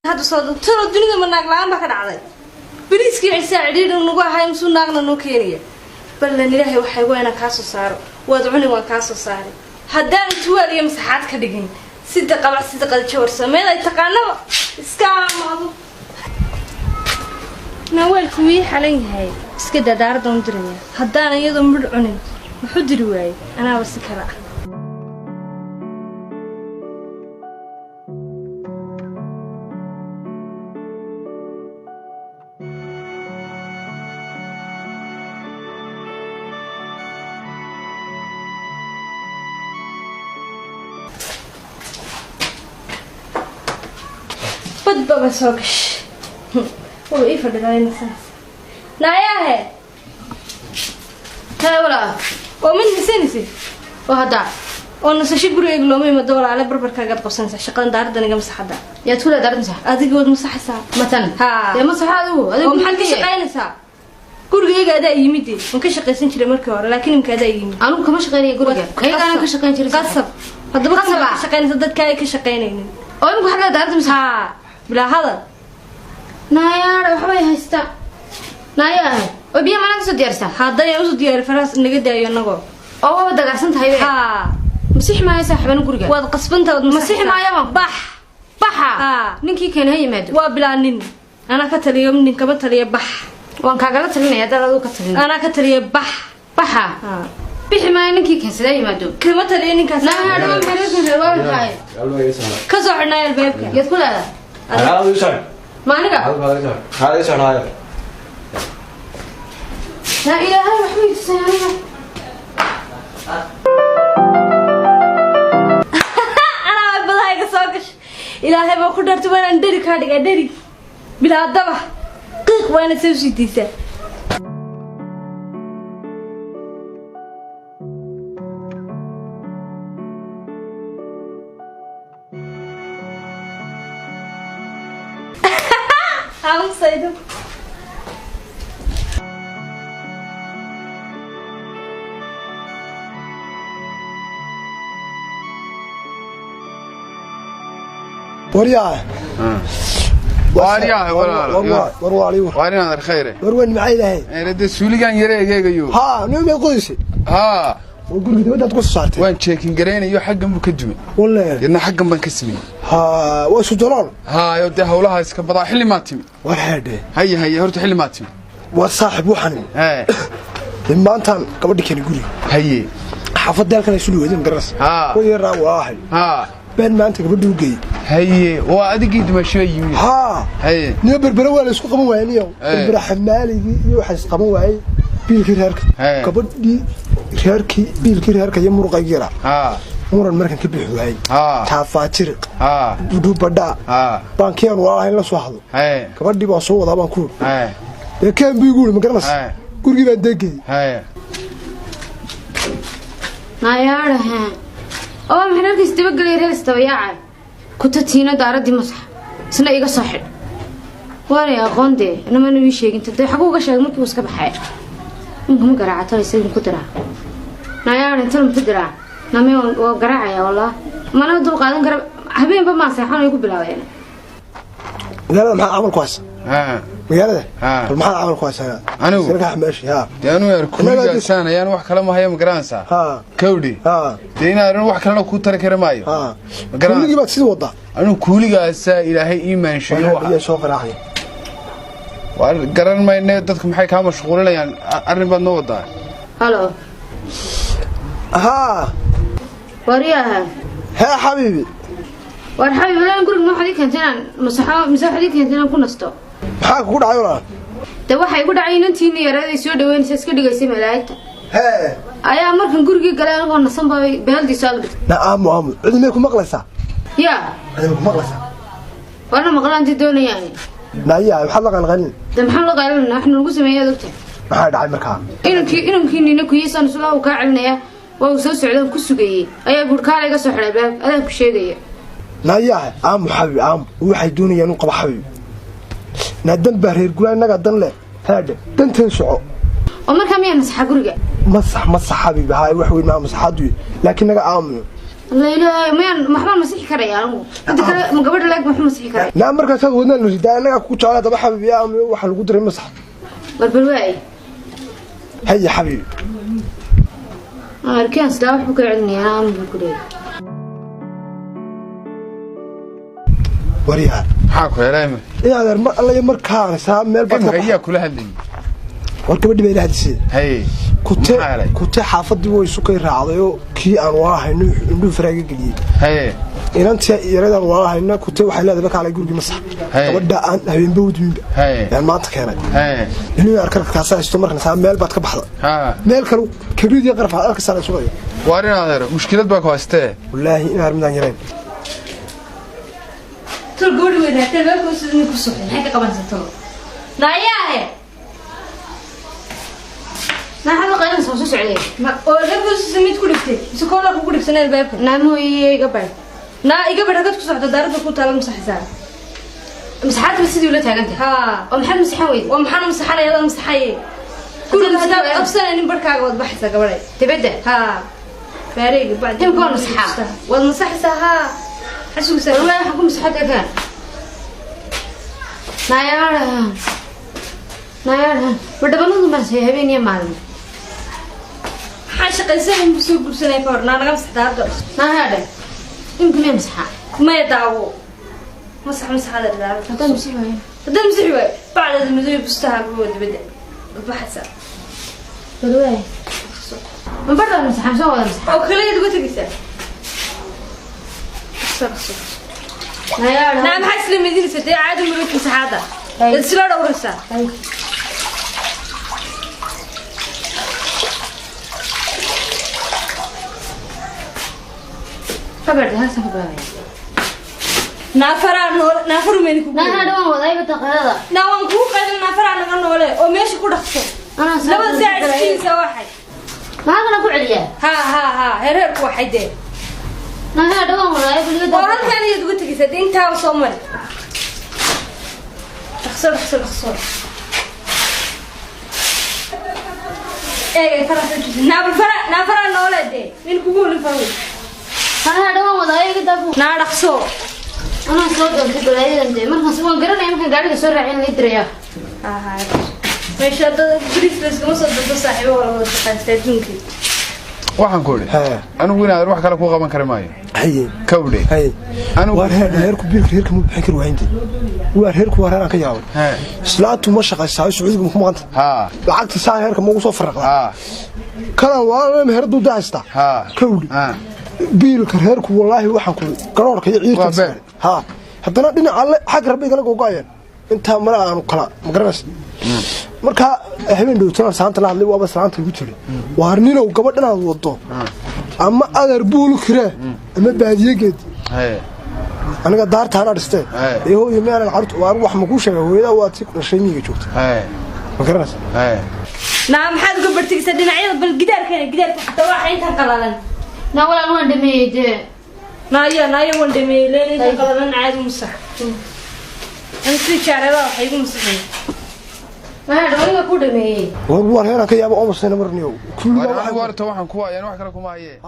هذا صادق ترى الدنيا من نقلان بكرة علي بريسكي عيسى عديد ونقول هاي مسون نقلنا نوكيريا بل نلاقي وحيوانا كاسو صار وادعني وكاسو صاري هدان توالي مساحات كدقين سيدة قبع سيدة قد شور سمينا يتقالوا اسكام هذا نوال كوي حالين هاي اسكدا دار دون دريا هدان يدو مرعني محضر واي انا وسكرا بابا سوقش هو ايه فدغاي نساس ناياه ها ولا ومن نسينسي وهدا ونسشي غريغ لومي ما دول على بربركا قد قبسنسا شقان داردنيغا مسخدا يا تولا داردنسا اديغود مسخسا مثلا ها يا مسخادو اديغ maxal ka shaqeynaysa gurigeyga adaa yimid waan ka shaqeysan jiray markii hore laakiin imka adaa yimid anigu kama shaqeynay guriga kayga aan ka shaqeyn jiray qasab hadaba ka shaqeynaysa dadka ay ka shaqeynaynin oo imka waxa la daardamsa بلا هذا نايا وحباي هستا نايا وبيا ما نقصد ديارسا هذا يوزو ديار فراس نقد دايو نقو او دغاسنت هاي ها مسيح ما يسحبن غرغا واد قسبنت مسيح ما يما بح نينكي كان هي ماد وا بلا نين انا كتليوم نين كما تليه بح وان كاغلا تلينيا دادو كتلين انا كتليه بح بixi ma ninkii kan siday maado kama taliinkaas la hadaba xiriirka reebaa hay ka soo xidhnaa albaabka yad ku leedahay هذا يسمع ما نقع هذا يسمع هذا لا إله إلا محمد السيارة أنا أبغى هاي كساقش إلهي ما قدرت وأنا ندري كهذا ندري بلا ذبح قيق وأنا سوي تيسا I'm saying. ورياه وارياه ولا وارينا الخير وروين معي لهي رد سوليغان يريغيغيو ها نمي قويسي ها وقول لي وداد قص صارتي وين تشيكين غرينيو حقن بو كدمي والله يدنا حقن بان كسمي ها واسو جلال ها يودي هولها اسك بدا خلي ما تيمي وحاده هي هورت خلي ما تيمي وصاحب وحن لما انت قبل كان يقولي هي حافظ دالك انا سولي ودين درس ويرا واحد بين ما انت قبل دوغي هي وادقي دمشي يمين هي نبر بروال اسكو قبن وانيو برا حمالي iyo waxa isqaban waayay biilkii reerka gabadhii reerkii biilkii reerka iyo muruqaygira muran markan ka bixi waayay taafaatir dudu badha bankiyan waa in la soo hado gabadhii baa soo wada baan ku ee kan biiguul ma garanas gurigi baan degay naayaraha oo maxaa isdaba galay reer istabayacay كتتينا داردي مسح سنة إيجا صاحب وانا يا غاندي أنا ما نبي شيء أنت ده حقوق شيء ممكن وسكب حير ممكن قرعة ترى يصير كترة نايا أنت لم تدرع نامي وقرعة يا والله ما أنا أدور قادم قرب حبيبي بما سيحنا يقول بلا وين لا ما عمل كويس مياله ما عمل كويس أنا سرقة ماشي أنا يركض إنسان يعني واحد كلامه هي مقرانسا كودي دينا أنا واحد كلامه كوتر كرمايو كل جبت سيد وضع أنا كل جالسة إلهي إيمان شيء هي شوف راحي وقرن ما ينادتكم حي كام مشغولة يعني أرنب النوضة هلا وريها ها حبيبي والحبيبي لا نقول ما حديك هنتنا مساحة حديك هنتنا كنا نستو maxaa ku dhacay walaal de waxay ku dhacay inantiina yareeday soo dhaweynaysa iska dhigaysay malaa'igta ayaa markan gurigii galay anagoo nasan baa beeldiisa agdhigtay naamu cidmay ku maqlaysaa cidmay ku maqlaysaa wana maqlaantii doonayaan naaya maxaa la qalqalin de maxaa la qalqalin waxna lagu sameeyay doctor maxaa dhacay markaa inankii nina ku yeesan sulaa uu ka celinaya waa uu soo socdaan ku sugayay ayaa burkaale iga soo xidhay baab adaa ku sheegaya naaya xabiib waxay doonayaan uu qaba xabiib نادن بحرير قلنا نقدن له هذا دنتين سعو وما كم يعني مسح قرقة مسح حبيبي هاي وحوي مع مسح دوي لكن نقا عامل لا لا ما محمد مسيح كريا انت من قبل لك محمد مسيح كريا لا markaas aad wadna la ridaa anaga ku jeclaa daba xabiibiya ama waxa lagu diray masax balbalwaay hay xabiibi arkaan sida wax ku cilmi aan ku leeyahay wariya maxaa ku helayma adeer mar alla markaan saa meel baad ka baxay kula hadlay warka badii bay hadisay hay kute xaafadii way isu kay raacday oo kii aan waahayno indhu faraaga galiyay hay inanta yaradan waahayna kute waxay leedahay kaalay guriga masax gabadha aan habeenba wadminba yaan maanta keenay inuu arkar kaasa isto markan saa meel baad ka baxda meel kale kabriid iyo qaraf halka saaray suuqay waarin adeer mushkilad baa ku haystee wallahi in armadan yareen tul guri weyn hata meel ku sidii ku suuxin xaga qabansato naayahe نحن قاعدين نسوي سعودية. ما أول سميت كل شيء. بس كلنا كل سنة الباب. نعم هو يقبل. نا يقبل هكذا كسر تدارك بكون تعلم مسحزان. مسحات مسدي ولا تعلمت. ها. ومحل مسحوي. ومحل مسحنا يلا مسحي. كل هذا أبصر إني بركة قاعد بحث قبل. تبدأ. ها. فريق بعد. كم كون مسحة. والمسحة ها. حسوا سوي. والله حكون مسحات كذا. نايا. نايا. بدبلون بس هي بيني مالي. حاشق إنسان بسوق بسنة فورنا أنا قمص حدار ما هذا يمكن يمسحها ما يدعو مسح هذا الدار هذا مسحوي بعد المدرب بستها بود بدأ بحثه بدوي من برا مسح شو ولا مسح أو خليه تقول تقيسه صرص نعم حاسس المدينة ستة عادي مريت مسح هذا السلالة ورثة فبرد هسه فبرد نافر منك لا دوام وضعي بتقرض نوان كو قال نافر انا نوله او ماشي ku dhaxso laba saac iskiisa waxay ما أنا أقول عليها ها هريرك waxay de لا دوام وضعي بليد oo halkan ay ugu tagisay inta soo mar dhaxso نافر نوله de min kugu lifay أنا دوام وضعي كده نا dhaxso أنا صوت في بلاي أنت مرة سوى قرنا يمكن قاعد يسرع عين ليدريا ماشي هذا بريس بس ما صدق صاحبه ولا تستدينك waxaan ku leeyahay anigu inaad wax kale ku qaban karo maayo haye kawdhe haye anigu war heerku biilka ma bixin karo waayinti war heerku waraan ka yaabo islaatu ma shaqaysaa Sacuudiga ma ku maqanta lacagta saa heerka ma ugu soo farqaa kala waa meherdu daasta kawdhe biilka heerku wallahi waxaan ku garoorka iyo ciirka haddana dhinaca alle xaq rabbiga laga go'ayan inta mara aanu kala magaranaysa marka habeen dhowtaan saanta la hadlay waaba saanta ugu jiray waarnino gabadhan aad wado ama adeer buul kire ama baadiyegeed aniga daartaan adistay iyo meelan carruurta waar wax ma ku sheegay hooyada waa tii dhashay miyiga joogta magaranaysa naam maxaad uga bartigaysaa dhinacyada bal gidaarka xataa waxa inta qalalan لا ولا أنا دميت نايا وندمي لين إنت قلنا عاد مسح أنت شارع لا حيكون مسحين ما دوام كود دميت والله هنا كي أبغى أمس أنا مرنيو كل واحد ورثه واحد كوا يعني واحد كلكم معي